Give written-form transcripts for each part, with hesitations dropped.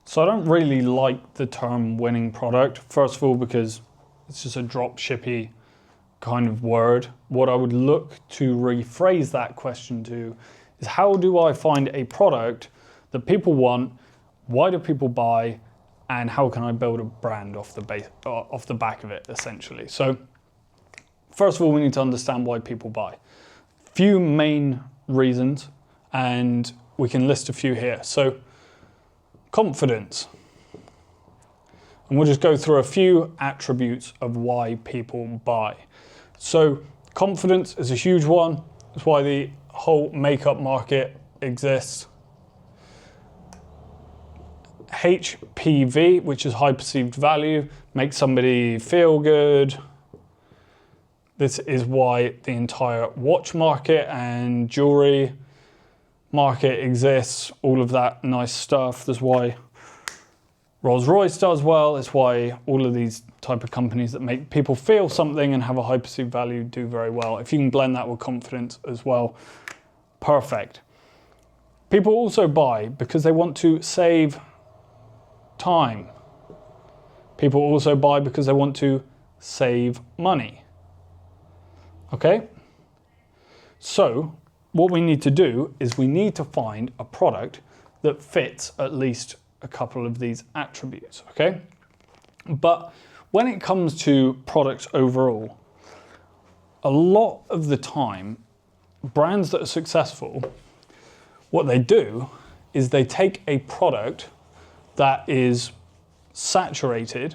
So I don't really like the term winning product. First of all, because it's just a drop shippy kind of word. What I would look to rephrase that question to is, how do I find a product that people want? Why do people buy? And how can I build a brand off the back of it, essentially? So first of all, we need to understand why people buy. Few main reasons, and we can list a few here. So confidence. And we'll just go through a few attributes of why people buy. So confidence is a huge one. That's why the whole makeup market exists. HPV, which is high perceived value, makes somebody feel good. This is why the entire watch market and jewelry market exists, all of that nice stuff. That's why Rolls-Royce does well. It's why all of these type of companies that make people feel something and have a high perceived value do very well. If you can blend that with confidence as well, perfect. People also buy because they want to save time. People also buy because they want to save money. Okay? So what we need to do is we need to find a product that fits at least a couple of these attributes, okay? But when it comes to products overall, a lot of the time, brands that are successful, what they do is they take a product that is saturated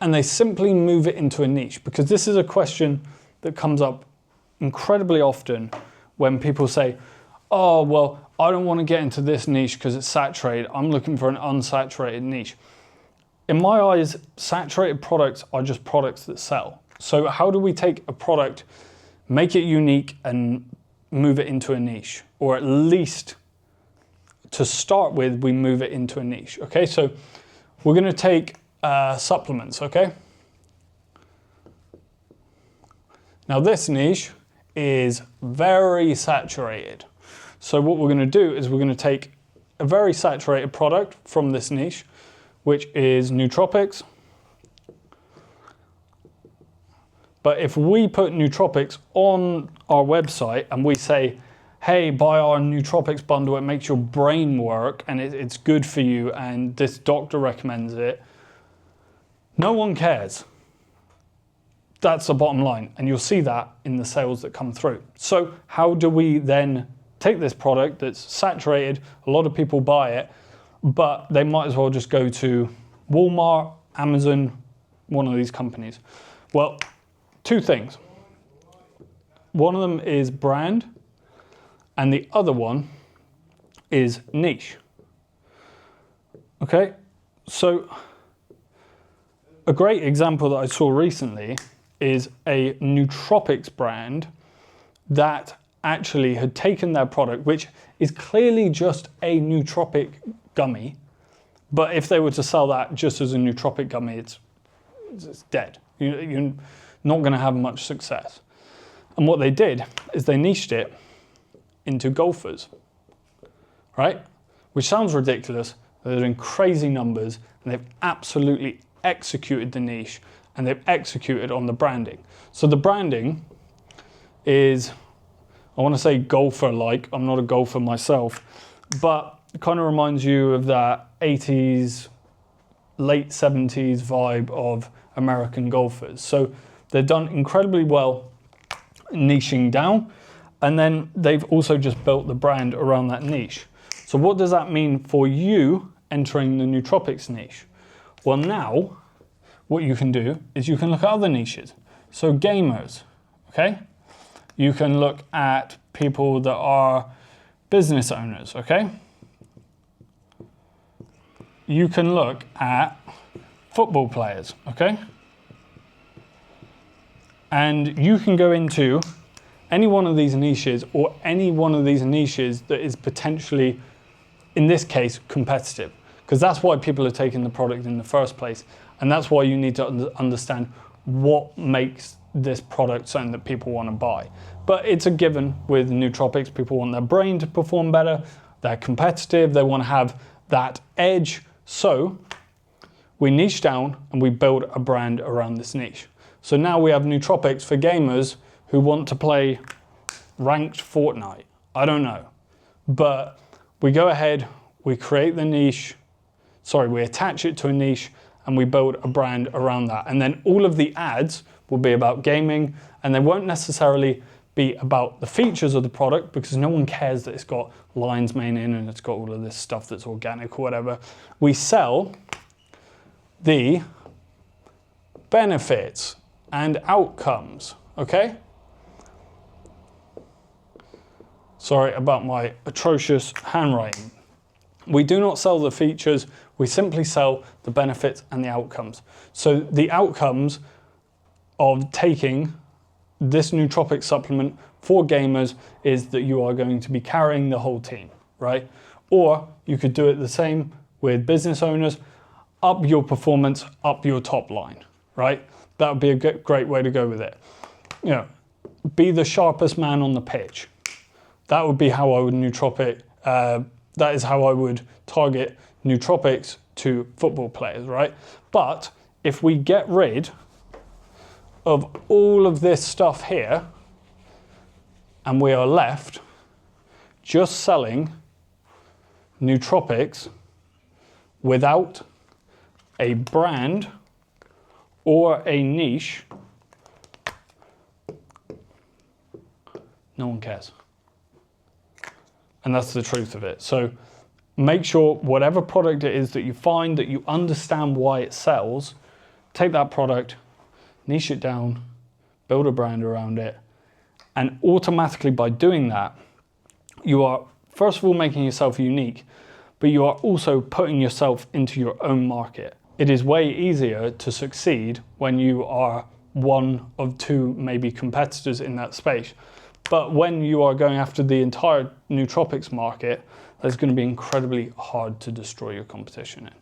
and they simply move it into a niche, because this is a question that comes up incredibly often when people say, oh, well, I don't want to get into this niche because it's saturated. I'm looking for an unsaturated niche. In my eyes, saturated products are just products that sell. So how do we take a product, make it unique, and move it into a niche? Or at least to start with, we move it into a niche. Okay, so we're going to take supplements, okay? Now this niche is very saturated. So what we're going to do is we're going to take a very saturated product from this niche, which is nootropics. But if we put nootropics on our website and we say, hey, buy our nootropics bundle, it makes your brain work and it's good for you and this doctor recommends it, no one cares. That's the bottom line. And you'll see that in the sales that come through. So how do we then take this product that's saturated, a lot of people buy it, but they might as well just go to Walmart, Amazon, one of these companies? Well, two things. One of them is brand, and the other one is niche. Okay, so a great example that I saw recently is a nootropics brand that actually had taken their product, which is clearly just a nootropic gummy, but if they were to sell that just as a nootropic gummy, it's dead. You're not going to have much success. And what they did is they niched it into golfers, right? Which sounds ridiculous. They're doing crazy numbers, and they've absolutely executed the niche, and they've executed on the branding. So the branding is, I want to say golfer-like. I'm not a golfer myself, but it kind of reminds you of that 80s, late 70s vibe of American golfers. So they've done incredibly well niching down, and then they've also just built the brand around that niche. So what does that mean for you entering the nootropics niche? Well, now what you can do is you can look at other niches. So gamers, okay? You can look at people that are business owners, okay? You can look at football players, okay? And you can go into any one of these niches, or any one of these niches that is potentially, in this case, competitive. Because that's why people are taking the product in the first place. And that's why you need to understand what makes this product something that people want to buy. But it's a given with nootropics. People want their brain to perform better. They're competitive. They want to have that edge. So we niche down and we build a brand around this niche. So now we have nootropics for gamers who want to play ranked Fortnite. I don't know. But we go ahead, we create the niche, we attach it to a niche and we build a brand around that. And then all of the ads will be about gaming, and they won't necessarily be about the features of the product because no one cares that it's got lion's mane in and it's got all of this stuff that's organic or whatever. We sell the benefits and outcomes, okay? Sorry about my atrocious handwriting. We do not sell the features, we simply sell the benefits and the outcomes. So the outcomes of taking this nootropic supplement for gamers is that you are going to be carrying the whole team, right? Or you could do it the same with business owners, up your performance, up your top line, right? That would be a great way to go with it. You know, be the sharpest man on the pitch. That would be how I would that is how I would target nootropics to football players, right? But if we get rid of all of this stuff here and we are left just selling nootropics without a brand or a niche, no one cares. And that's the truth of it. So make sure whatever product it is that you find, that you understand why it sells, take that product, niche it down, build a brand around it, and automatically by doing that, you are first of all making yourself unique, but you are also putting yourself into your own market. It is way easier to succeed when you are one of two maybe competitors in that space. But when you are going after the entire nootropics market, that's going to be incredibly hard to destroy your competition in.